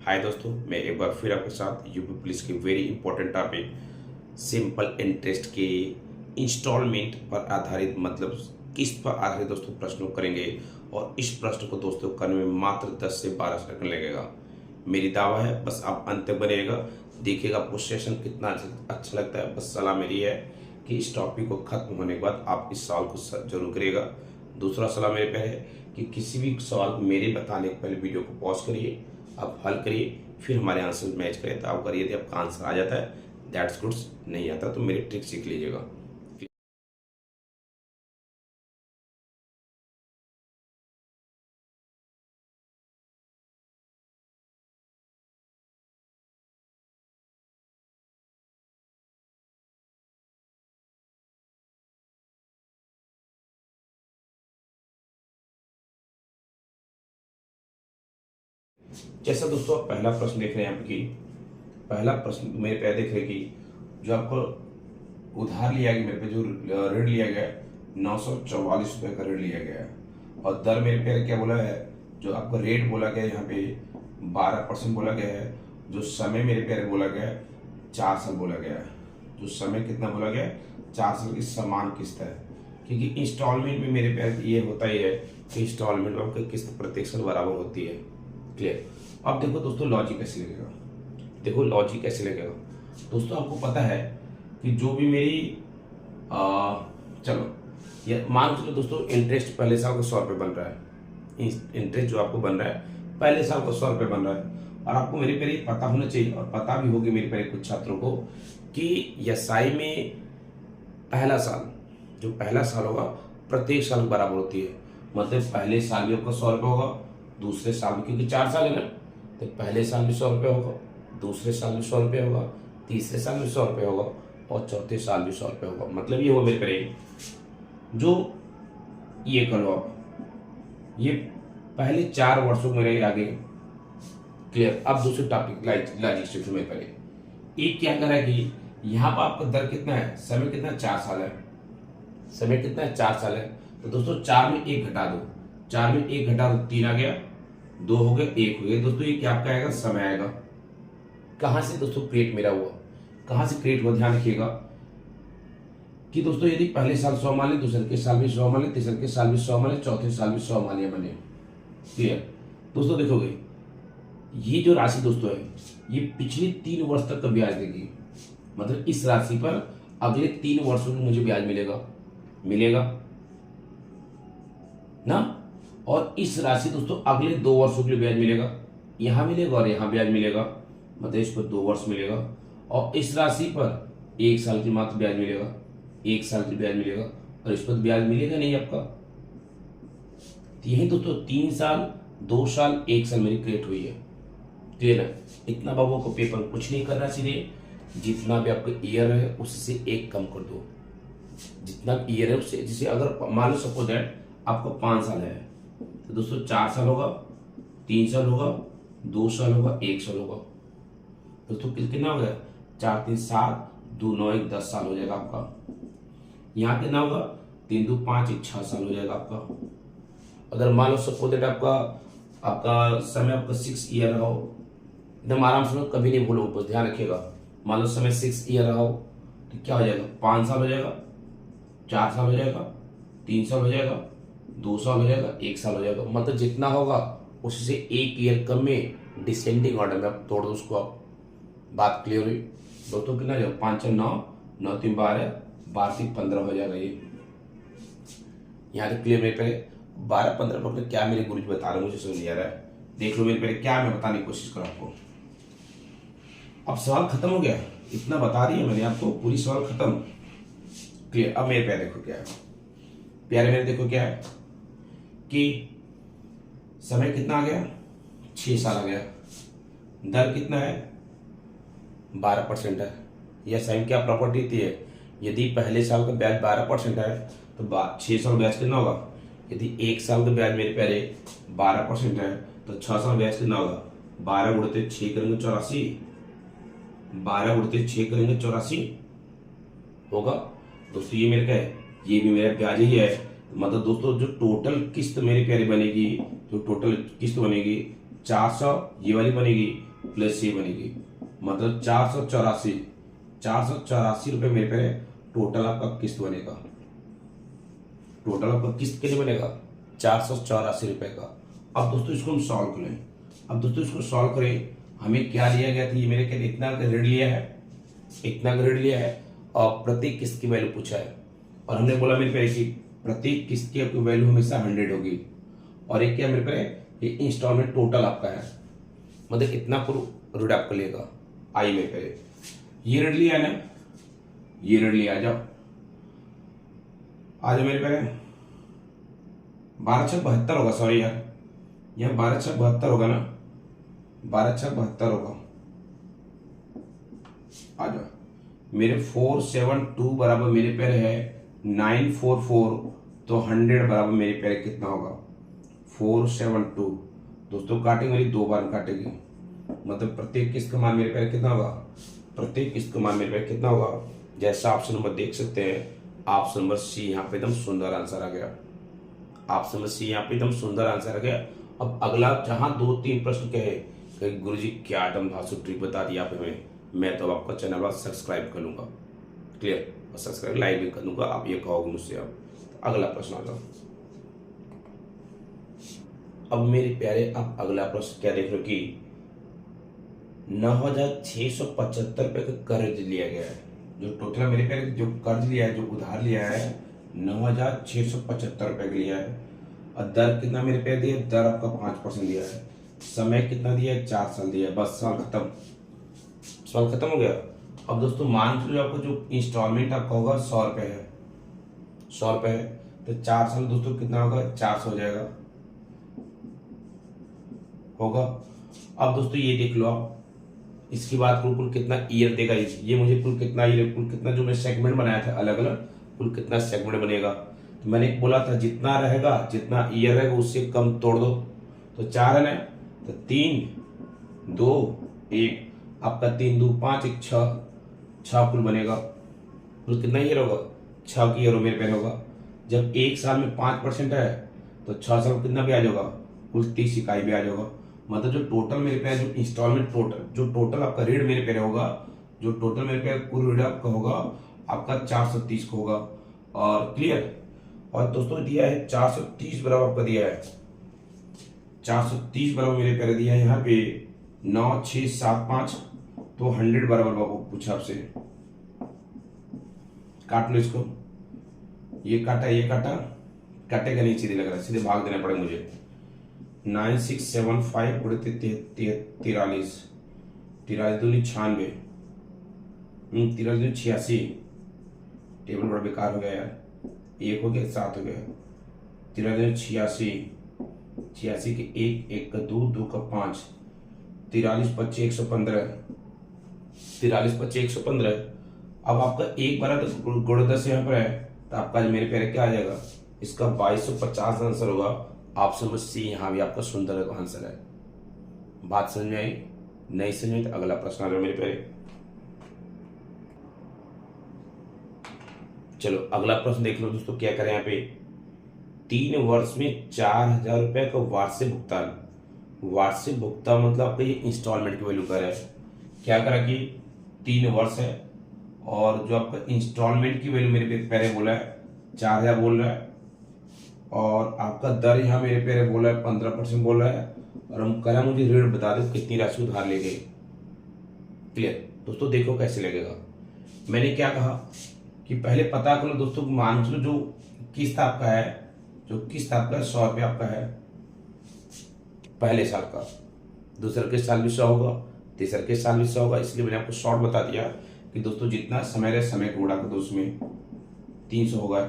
हाय दोस्तों, मैं एक बार फिर आपके साथ यूपी पुलिस की very important topic simple interest के इंस्टॉलमेंट पर आधारित मतलब किस्त पर आधारित दोस्तों प्रश्नों करेंगे। और इस प्रश्न को दोस्तों करने में मात्र 10 से 12 सेकंड लगेगा। मेरी दावा है, बस आप अंत तक बनिएगा, देखिएगा आपको सेशन कितना अच्छा लगता है। बस सलाह मेरी है कि इस टॉपिक को खत्म होने के बाद आप इस सवाल को जरूर करिएगा। दूसरा सलाह मेरे पे है कि किसी भी सवाल मेरे बताने के पहले वीडियो को पॉज करिए, आप हल करिए, फिर हमारे आंसर मैच करें तो आप करिए। यदि आपका आंसर आ जाता है दैट्स गुड्स, नहीं आता तो मेरी ट्रिक सीख लीजिएगा। जैसा दोस्तों आप पहला प्रश्न देख रहे हैं आपकी, पहला प्रश्न मेरे पे देख रहे हैं कि जो आपको उधार लिया गया, मेरे पे जो ऋण लिया गया है 944 रुपये का ऋण लिया गया है। और दर मेरे पे क्या बोला है, जो आपको रेट बोला गया है यहाँ पे 12% बोला गया है। जो समय मेरे पे बोला गया है 4 साल बोला गया है। जो समय कितना बोला गया है, 4 साल की समान किस्त है। क्योंकि इंस्टॉलमेंट में मेरे पे ये होता ही है कि इंस्टॉलमेंट में आपकी किस्त प्रत्येक साल बराबर होती है। क्लियर। अब देखो दोस्तों लॉजिक कैसे लगेगा, देखो लॉजिक कैसे लगेगा दोस्तों। आपको पता है कि जो भी मेरी चलो ये मान चलो दोस्तों, इंटरेस्ट पहले साल को 100 रुपये बन रहा है। इंटरेस्ट जो आपको बन रहा है पहले साल को 100 रुपये बन रहा है। और आपको मेरे पहले पता होना चाहिए, और पता भी होगी मेरे पहले कुछ छात्रों को, कि एसआई में पहला साल, जो पहला साल होगा प्रत्येक साल बराबर होती है। मतलब पहले साल भी आपका 100 रुपये होगा, दूसरे साल में, क्योंकि 4 साल है ना, तो पहले साल में 100 रुपये होगा, दूसरे साल में 100 रुपये होगा, तीसरे साल में 100 रुपये होगा, और चौथे साल में 100 रुपये होगा। मतलब ये होगा मेरे पे जो ये करो आप, ये पहले 4 वर्षों मेरे आगे। क्लियर। अब दूसरे टॉपिक लॉजिक में पहले एक क्या करा कि यहाँ पर आपका दर कितना है, समय कितना, 4 साल है। समय कितना है, 4 साल है। तो दोस्तों 4 में 1 घटा दो, 4 में 1 घटा दो, 3 आ गया, 2 हो गए, 1 हो गया। दोस्तों ये क्या आपका आएगा, समय आएगा। कहां से दोस्तों क्रिएट मेरा हुआ, कहां से क्रिएट हुआ, ध्यान रखिएगा कि दोस्तों यदि पहले साल 100 मान ले, दूसरे के साल भी 100 मान ले, तीसरे के साल भी 100 मान ले, चौथे साल भी 100 मान लिया मैंने। क्लियर। दोस्तों देखोगे ये जो राशि दोस्तों है, ये पिछले 3 वर्ष तक का ब्याज देगी। मतलब इस राशि पर अगले 3 वर्षों में मुझे ब्याज मिलेगा ना। और इस राशि दोस्तों अगले 2 वर्षों के लिए ब्याज मिलेगा, यहां मिलेगा और यहां ब्याज मिलेगा। मतलब इस पर 2 वर्ष मिलेगा। और इस राशि पर 1 साल की मात्र ब्याज मिलेगा, 1 साल की ब्याज मिलेगा। और इस पर ब्याज मिलेगा नहीं आपका। तो यही दोस्तों 3 साल, 2 साल, 1 साल मेरी क्रिएट हुई है। क्लियर है। इतना बाबू को पेपर कुछ नहीं करना, सीधे जितना भी आपका ईयर है उससे 1 कम कर दो। जितना ईयर है उससे, जैसे अगर मान लो सपोज दैट आपको 5 साल है, तो दोस्तों 4 साल होगा, 3 साल होगा, 2 साल होगा, 1 साल होगा। दोस्तों कितना हो गया, 4 3 7, 2 9 1 10 साल हो जाएगा आपका। यहाँ कितना होगा, 3 2 5 1 6 साल हो जाएगा आपका। अगर मान लो सपोज दैट आपका समय आपका 6 ईयर रहा हो, एकदम आराम से, कभी नहीं भूलो, बस ध्यान रखिएगा। मान लो समय 6 ईयर रहा हो तो क्या हो जाएगा, 5 साल हो जाएगा, 4 साल हो जाएगा, 3 साल हो जाएगा, 2 साल हो जाएगा, 1 साल हो जाएगा। मतलब जितना होगा उससे 1 ईयर कम में डिसेंडिंग ऑर्डर में आप तोड़ दो उसको। आप बात क्लियर हुई दोस्तों। कितना जाएगा, 5 4 9, 9 3 12, 12 3 15 हो जाएगा। ये यहाँ तक क्लियर। मेरे पहले 12 15 पर क्या मेरे गुरुजी बता रहे हैं मुझे समझ नहीं आ रहा है। देख लो मेरे पहले क्या मैं बताने की कोशिश करूँ आपको। अब सवाल खत्म हो गया, इतना बता दिया मैंने आपको, पूरी सवाल खत्म। क्लियर। अब मेरे प्यारे देखो क्या है, प्यारे मेरे देखो क्या है कि समय कितना आ गया, 6 साल आ गया। दर कितना है, 12% है। यह साइन क्या प्रॉपर्टी थी है, यदि पहले साल का ब्याज 12% है तो 6 साल ब्याज कितना होगा। यदि 1 साल का ब्याज मेरे प्यारे 12% है तो 6 साल ब्याज कितना होगा, 12 गुणित 6 करेंगे 84, 12 गुणित 6 करेंगे 84 होगा। दोस्तों ये मेरे का है, ये भी मेरा ब्याज ही है। मतलब दोस्तों जो टोटल किस्त मेरे प्यारे बनेगी, जो टोटल किस्त बनेगी 400 ये वाली बनेगी, प्लस ये बनेगी, मतलब 484 रुपये मेरे पे टोटल आपका किस्त बनेगा। टोटल आपका किस्त कितने बनेगा? 484 रुपये का। अब दोस्तों इसको हम सॉल्व करें। अब दोस्तों इसको सॉल्व करें, हमें क्या लिया गया था, ये मेरे कहते इतना ऋण लिया है, इतना ऋण लिया है और प्रत्येक किस्त की वैल्यू पूछा है। और हमने बोला मेरे पे कि प्रत्येक किस्त की आपकी वैल्यू हमेशा 100 होगी। और एक क्या मेरे पे, ये इंस्टॉलमेंट टोटल आपका है, मतलब इतना पूरा ऋण आपका लेगा। आई मेरे पे ये ऋण लिया ना, ये ऋण लिया, आ जाओ मेरे पे 12/6 होगा, सॉरी यार, यहाँ 12/6 होगा ना, 12/6 होगा। आ जाओ मेरे 472 बराबर मेरे पैर है 944, तो 100 बराबर मेरे पैर कितना होगा? 472। दोस्तों काटेंगे मेरी 2 बार काटेंगे, मतलब प्रत्येक किस्त का मान मेरे पैर कितना होगा? प्रत्येक किस्त का मान मेरे पैर कितना होगा? जैसा ऑप्शन नंबर देख सकते हैं, ऑप्शन नंबर सी यहाँ पे एकदम सुंदर आंसर आ गया। ऑप्शन नंबर सी यहाँ पे एकदम सुंदर आंसर आ गया। अब अगला जहां 2-3 प्रश्न कहे गुरु जी क्या एकदम धांसू ट्रिक बता दिया आपने, मैं तो आपका चैनल सब्सक्राइब कर लूंगा, क्लियर, और सब्सक्राइब लाइक भी कर दूंगा, आप ये कहोगे मुझसे। अब अगला प्रश्न आ जाओ। अब मेरे प्यारे आप अगला प्रश्न क्या देख रहे हो कि 9,675 रुपये का कर्ज लिया गया है। जो टोटल मेरे प्यारे जो कर्ज लिया है, जो उधार लिया है 9,675 रुपये का लिया है। और दर कितना मेरे प्यारे दिया? दर आपका 5% दिया है। समय कितना दिया है? 4 साल दिया है। बस साल खत्म, सवाल खत्म हो गया। अब दोस्तों मान लो आपको जो इंस्टॉलमेंट आपका होगा 100 रुपये है, 100 रुपये है, तो 4 साल दोस्तों कितना होगा? 400 हो जाएगा, होगा। अब दोस्तों ये देख लो आप, इसकी बात कुल कितना ईयर देगा, ये मुझे कुल कितना ईयर, कुल कितना जो मैं सेगमेंट बनाया था अलग अलग, कुल कितना सेगमेंट बनेगा। तो मैंने बोला था जितना रहेगा, जितना ईयर रहेगा उससे कम तोड़ दो, तो 4 है ना, तो 3 2 1, आपका 3 2 5 1 6 कुल बनेगा। कुल कितना ईयर होगा? 6 की ईयर मेरे पे होगा। जब 1 साल में 5% है तो 6 साल कितना ब्याज होगा? कुल 30 इकाई ब्याज होगा। मतलब जो टोटल मेरे पे जो इंस्टॉलमेंट जो टोटल आपका ऋण मेरे पे होगा, जो टोटल मेरे पे कुल ऋण आपका होगा आपका 430 को होगा। और क्लियर, और दोस्तों दिया है 430 बराबर आपका दिया है, 430 बराबर मेरे पे दिया है यहाँ पे 9675, तो 100 बराबर बाबू पूछा आपसे। काट लो इसको, ये काटा ये काटा, काटेगा नहीं, सीधे लग रहा है, सीधे भाग देना पड़ेगा मुझे। 9675 गुणे 43, 43 दूनी 96, 43 दूनी 86, टेबल बड़ा बेकार हो गया यार, 1 हो गया 7 हो गया, 43 दूनी 86, 86 के 1 1 का 2 2 का 5, 43 25 115, 43 25 115। अब आपका एक बार गुणे 10 यहाँ पर है, तो आपका मेरे प्यारे क्या आ जाएगा? इसका 2250 आंसर होगा। ऑप्शन नंबर सी यहाँ भी आपका सुंदर आंसर है। बात समझ में आई? नहीं समझ में तो अगला प्रश्न आ रहा है मेरे प्यारे। चलो अगला प्रश्न देख लो दोस्तों, क्या करें यहाँ पे। 3 वर्ष में 4,000 रुपए का वार्षिक भुगतान, वार्षिक भुगतान मतलब आपका ये इंस्टॉलमेंट की वैल्यू कर रहा है। क्या करा कि 3 वर्ष है और जो आपका इंस्टॉलमेंट की वैल्यू मेरे पहले बोला है 4,000 बोल रहा है, और आपका दर यहाँ मेरे पे बोला है 15% बोल रहा है, और हम कह रहे हैं मुझे ऋण बता दो कितनी राशि उधार ले गए। क्लियर दोस्तों, देखो कैसे लगेगा। मैंने क्या कहा कि पहले पता करो दोस्तों, मान लो जो किस्त आपका है, जो किस्त आपका 100 रुपये आपका है पहले साल का, दूसरे के साल भी 100 होगा, तीसरे के साल भी 100 होगा। इसलिए मैंने आपको शॉर्ट बता दिया कि दोस्तों जितना समय रहे समय को उड़ा कर दो, उसमें 300 होगा।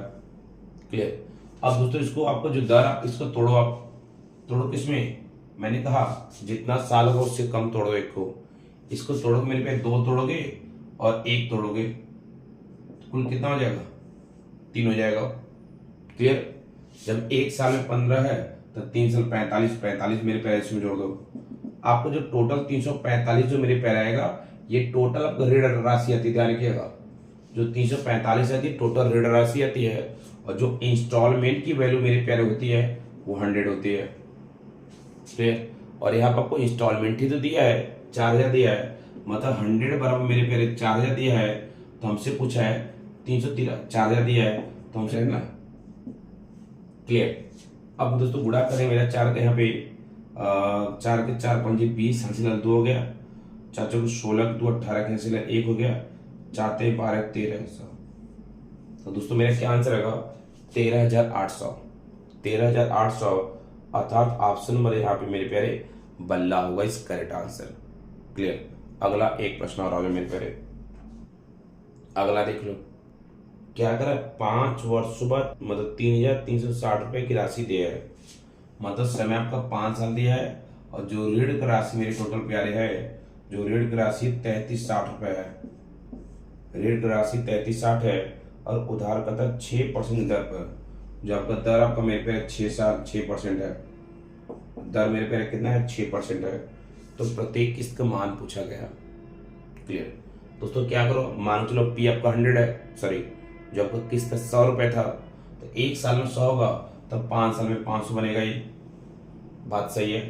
क्लियर। अब दोस्तों इसको आपको जो दर आप इसको तोड़ो, आप तोड़ो किसमें, मैंने कहा जितना साल होगा उससे कम तोड़ो एक को, इसको तोड़ोगे मेरे पे 2 तोड़ोगे और 1 तोड़ोगे, तो कुल कितना हो जाएगा? 3 हो जाएगा। क्लियर। जब 1 साल में 15 है तो 3 साल 45 मेरे पैर इसमें जोड़ दो। आपको जो टोटल 345 जो मेरे पैर आएगा, ये टोटल आपका ऋण राशि आती है, ध्यान रखिएगा। जो 345 आती है टोटल ऋण राशि आती है, और जो इंस्टॉलमेंट की वैल्यू मेरे प्यारे होती है वो 100 होती है। क्लियर। और यहाँ पर आपको इंस्टॉलमेंट ही तो दिया है, 4000 दिया है, मतलब 100 बराबर मेरे प्यारे 4000 दिया है, तो हमसे पूछा है 313, 4000 दिया है तो हमसे ना क्लियर। अब दोस्तों गुणा करें, मेरा 4 का यहाँ पे 4 के 4 पंजे 20, हासिल 2 हो गया, 4 चौके 16, 2 18 के हासिल 1 हो गया, 4 ते 12 13 100। तो दोस्तों मेरा क्या आंसर आएगा? 13,800। 13,800 अर्थात ऑप्शन नंबर यहाँ पे मेरे प्यारे बल्ला होगा इस करेक्ट आंसर। क्लियर। अगला एक प्रश्न और आ जाओ मेरे प्यारे, अगला देख लो। क्या करा, 5 वर्षों बाद मतलब 3,360 रुपए की राशि दिया है, मतलब समय आपका 5 साल दिया है, और जो ऋण की राशि मेरे टोटल प्यारे है, जो ऋण की राशि 3360 रुपए है, ऋण की राशि 3360 है, और उधार का दर 6% दर पर, जो आपका दर आपका मेरे पे 6% है, दर मेरे पे कितना है 6% है, तो प्रत्येक किस्त का मान पूछा गया। क्लियर। दोस्तों क्या करो, मान चलो पी आपका 100 है, सॉरी जो आपका किस्त 100 रुपए था, तो एक साल में 100 होगा, तब 5 साल में 500 बनेगा, ये बात सही है।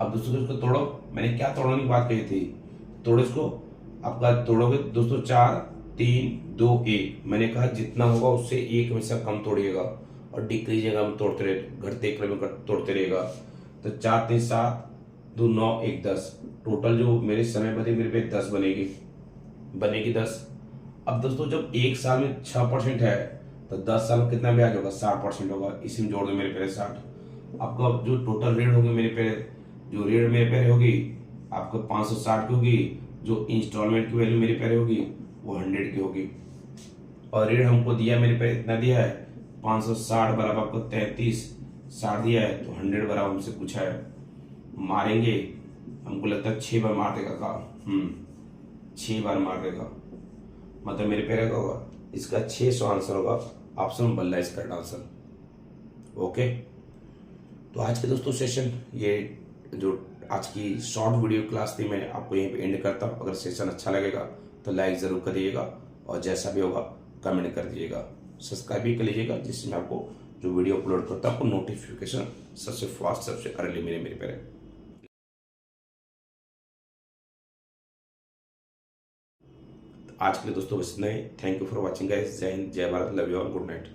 अब दोस्तों इसको तोड़ो, मैंने क्या तोड़ने की बात कही थी, तोड़ो इसको, आपका तोड़ोगे दोस्तों 4 3 2 1, मैंने कहा जितना होगा उससे एक हमेशा कम तोड़िएगा, और डिक्रीज में तोड़ते रहे, घटते क्रम में तोड़ते रहेगा। तो 4 3 7 2 9 1 10, टोटल जो मेरे समय बने मेरे पे 10 बनेगी 10। अब दोस्तों जब एक साल में 6% है, तो 10 साल में कितना ब्याज होगा? 60% होगा, इसी में जोड़ दो मेरे पे 60। आपका जो टोटल ऋण होगी मेरे पे, जो ऋण मेरे पे होगी आपको 560 की होगी, जो इंस्टॉलमेंट की वैल्यू मेरे पे होगी वो 100 की होगी, और ऋण हमको दिया मेरे पे इतना दिया है 560 बराबर आपको 3360 दिया है, तो 100 बराबर हमसे पूछा है। मारेंगे, हमको लगता है 6 बार मार देगा का, 6 बार मार देगा, मतलब मेरे पे होगा इसका 600 आंसर होगा, ऑप्शन बल्ला इसका आंसर। ओके, तो आज के दोस्तों सेशन, ये जो आज की शॉर्ट वीडियो क्लास थी, मैं आपको यहीं पे एंड करता हूँ। अगर सेशन अच्छा लगेगा तो लाइक ज़रूर करिएगा, और जैसा भी होगा कमेंट कर दीजिएगा, सब्सक्राइब भी कर लीजिएगा, जिससे मैं आपको जो वीडियो अपलोड करता हूँ आपको नोटिफिकेशन सबसे फास्ट सबसे अर्ली मेरे पे। आज के लिए दोस्तों बस इतना ही। Thank you for watching guys. जय हिंद, जय Bharat, love you all, good night.